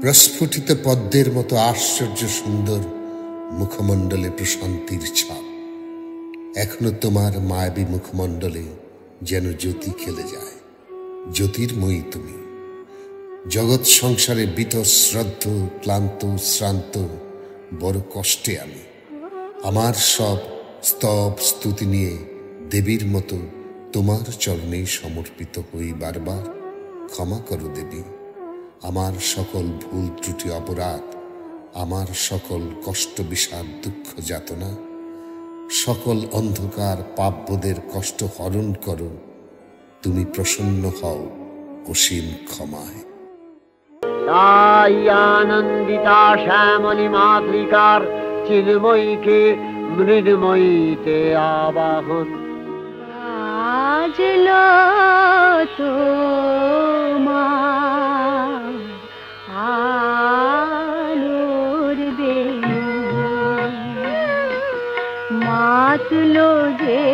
প্রস্ফুটিত পদ্মের মতো আশ্চর্য সুন্দর মুখমণ্ডলে প্রশান্তির ছাপ। এখনো তোমার মায়াবী মুখমণ্ডলে যেন জ্যোতি খেলে যায়। জ্যোতির্ময়ী তুমি। জগৎ সংসারে বীতশ্রদ্ধ, ক্লান্ত, শ্রান্ত, বড় কষ্টে আমি। আমার সব স্তব স্তুতি নিয়ে দেবীর মতো তোমার চরণে সমর্পিত হই বারবার। ক্ষমা করো দেবী আমার সকল ভুল ত্রুটি অপরাধ, আমার সকল কষ্ট বিষাদ দুঃখ যাতনা, সকল অন্ধকার পাপবোধের কষ্ট হরণ করো। তুমি প্রসন্ন হও অসীম ক্ষমায়। তাই আনন্দিতা শ্যামলী মাতৃকার চিন্ময়ীকে মৃন্ময়ীতে আবাহন। আজ তোমার আলোর বেলুন মাতলো যে